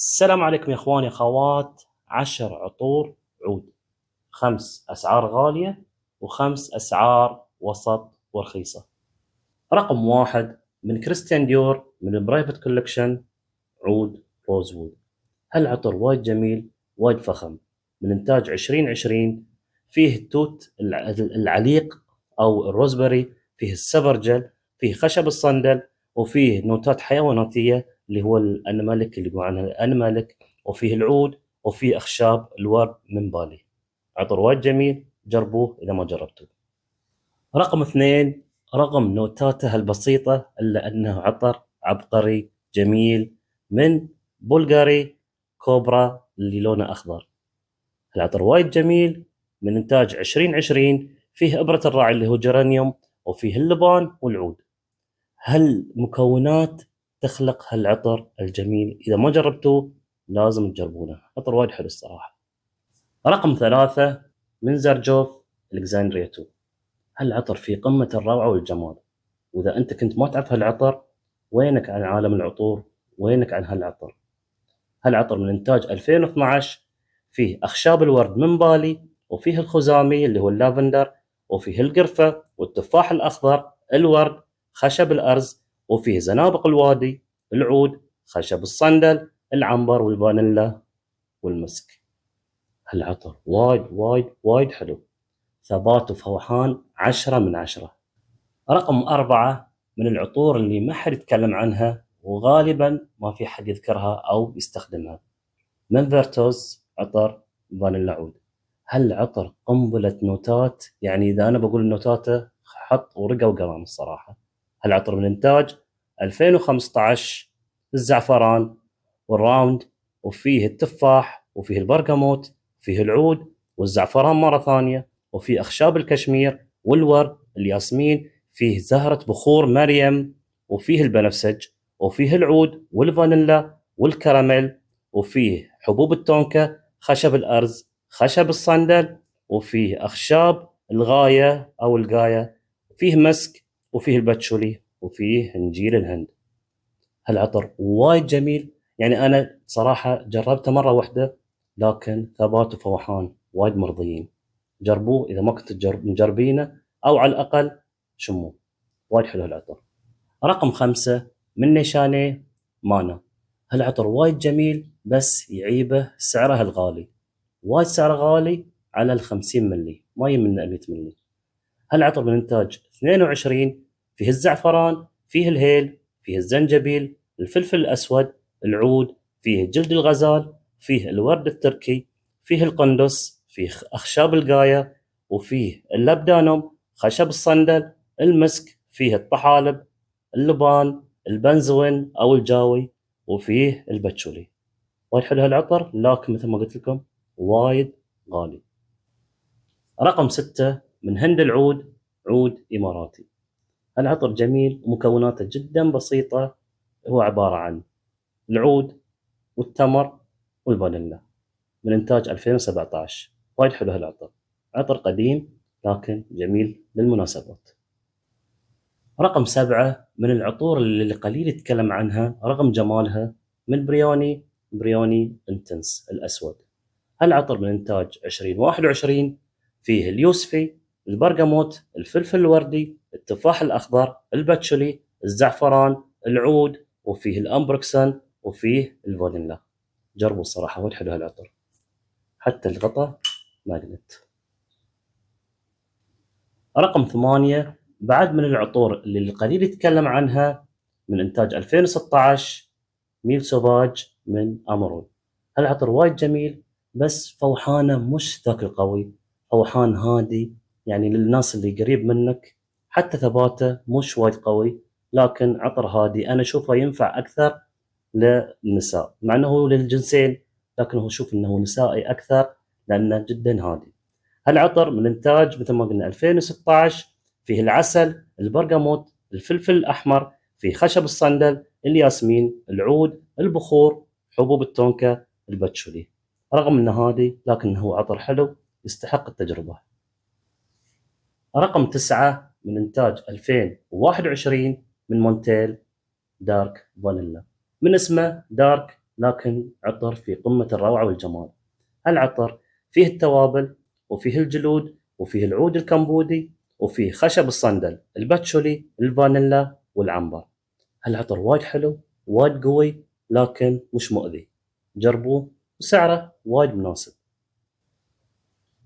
السلام عليكم يا اخواني اخوات. 10 عطور عود، 5 اسعار غالية و5 اسعار وسط ورخيصة. رقم 1 من كريستيان ديور من البرايفت كولكشن، عود روز وود. هالعطر وايد جميل، وايد فخم، من انتاج 2020. فيه التوت العليق او الروزبري، فيه السفرجل، فيه خشب الصندل، وفيه نوتات حيواناتيه اللي هو الانمالك اللي يقول عنها الانمالك، وفيه العود، وفيه اخشاب الورد من بالي. عطر وايد جميل، جربوه اذا ما جربتوه. رقم 2، رغم نوتاته البسيطه الا انه عطر عبقري جميل، من بلغاري كوبرا اللي لونه اخضر. العطر وايد جميل، من انتاج 2020. فيه ابره الراعي اللي هو جرانيوم، وفيه اللبان والعود. هالمكونات تخلق هالعطر الجميل، اذا ما جربتوه لازم تجربونه، عطر وايد حلو الصراحه. رقم 3 من زرجوف الكسندريا 2. هالعطر في قمه الروعه والجمال، واذا انت كنت ما تعرف هالعطر، وينك عن عالم العطور؟ وينك عن هالعطر؟ هالعطر من إنتاج 2012. فيه أخشاب الورد من بالي، وفيه الخزامي اللي هو اللافندر، وفيه القرفة والتفاح الأخضر، الورد، خشب الأرز، وفيه زنابق الوادي، العود، خشب الصندل، العنبر والفانيلا والمسك. هالعطر وايد وايد وايد حلو، ثبات وفوحان 10 من 10. رقم 4 من العطور اللي ما حد يتكلم عنها، وغالبا ما في حد يذكرها أو يستخدمها، من فيرتوز، عطر فانيلا عود. هالعطر قنبلة نوتات، يعني إذا أنا بقول نوتاته حط ورقة وقلم الصراحة. هالعطر من إنتاج 2015. الزعفران والراوند، وفيه التفاح، وفيه البرغموت، وفيه العود والزعفران مرة ثانية، وفيه أخشاب الكشمير والورد الياسمين، فيه زهرة بخور مريم، وفيه البنفسج، وفيه العود والفانيلا والكراميل، وفيه حبوب التونكا، خشب الأرز، خشب الصندل، وفيه أخشاب الغاية أو القاية، وفيه مسك، وفيه الباتشولي، وفيه إنجيل الهند. هالعطر وايد جميل، يعني أنا صراحة جربته مرة واحدة، لكن ثبات وفوحان وايد مرضيين. جربوه إذا ما كنت مجربينه، أو على الأقل شموه، وايد حلو هالعطر. رقم 5 من نيشاني مانا. هالعطر وايد جميل، بس يعيبه سعره الغالي، وايد سعره غالي على 50 ملي، ما يمنا 100 ملي. هالعطر من إنتاج 22. فيه الزعفران، فيه الهيل، فيه الزنجبيل، الفلفل الأسود، العود، فيه جلد الغزال، فيه الورد التركي، فيه القندس، فيه أخشاب القاية، وفيه اللبدانوم، خشب الصندل، المسك، فيه الطحالب، اللبان، البنزوين أو الجاوي، وفيه البتشولي. وايد حلو هالعطر، لكن مثل ما قلت لكم وايد غالي. رقم 6 من هند العود، عود إماراتي. العطر جميل ومكوناته جدا بسيطة، هو عبارة عن العود والتمر والفانيلا، من إنتاج 2017. وايد حلو هالعطر، عطر قديم لكن جميل للمناسبات. رقم 7 من العطور اللي قليل يتكلم عنها رغم جمالها، من بريوني انتنس الأسود. هالعطر من إنتاج 2021. فيه اليوسفي، البرغموت، الفلفل الوردي، التفاح الأخضر، الباتشولي، الزعفران، العود، وفيه الأمبروكسان، وفيه الفانيلا. جربوا الصراحة وايد حلو هالعطر، حتى الغطاء ماجنت. رقم 8 بعد من العطور اللي القليل يتكلم عنها، من إنتاج 2016. ميل سوفاج من أمرون. هالعطر وايد جميل، بس فوحانه مش ذاك القوي، فوحان هادي، يعني للناس اللي قريب منك. حتى ثباته مش وايد قوي، لكن عطر هادي، أنا أشوفه ينفع أكثر للنساء، مع أنه هو للجنسين، لكن هو شوف أنه نسائي أكثر لأنه جدا هادي. هالعطر من إنتاج مثل ما قلنا 2016. فيه العسل، البرغموت، الفلفل الأحمر، فيه خشب الصندل، الياسمين، العود، البخور، حبوب التونكا، الباتشولي. رغم انه هادي لكنه هو عطر حلو، يستحق التجربة. رقم 9 من إنتاج 2021 من مونتيل، دارك فانيلا. من اسمه دارك لكن عطر في قمة الروعة والجمال. هالعطر فيه التوابل، وفيه الجلود، وفيه العود الكمبودي، وفيه خشب الصندل، الباتشولي، الفانيلا والعنبر. هالعطر وايد حلو، وايد قوي، لكن مش مؤذي. جربوه، وسعره وايد مناسب.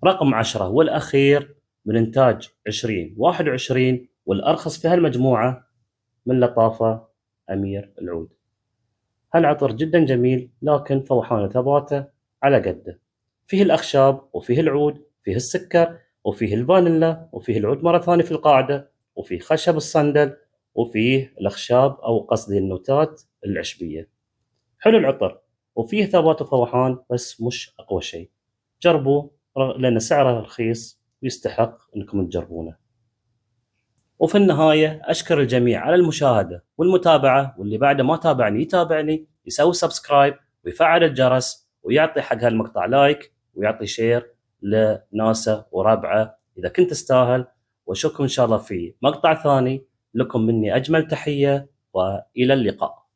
رقم 10 والأخير من إنتاج 2021 والأرخص في هالمجموعة، من لطافة أمير العود. هالعطر جدا جميل، لكن فوحان وثباته على قده. فيه الأخشاب، وفيه العود، فيه السكر، وفيه الفانيلا، وفيه العود مرة ثانية في القاعدة، وفيه خشب الصندل، وفيه الأخشاب أو قصدي النوتات العشبية. حلو العطر، وفيه ثبات وفوحان، بس مش أقوى شيء. جربوه لأن سعره رخيص ويستحق إنكم تجربونه. وفي النهاية أشكر الجميع على المشاهدة والمتابعة، واللي بعده ما تابعني يتابعني، يسوي سبسكرايب ويفعل الجرس ويعطي حق هالمقطع لايك ويعطي شير لناسه وربعه إذا كنت تستاهل. وأشوفكم إن شاء الله في مقطع ثاني. لكم مني أجمل تحية، وإلى اللقاء.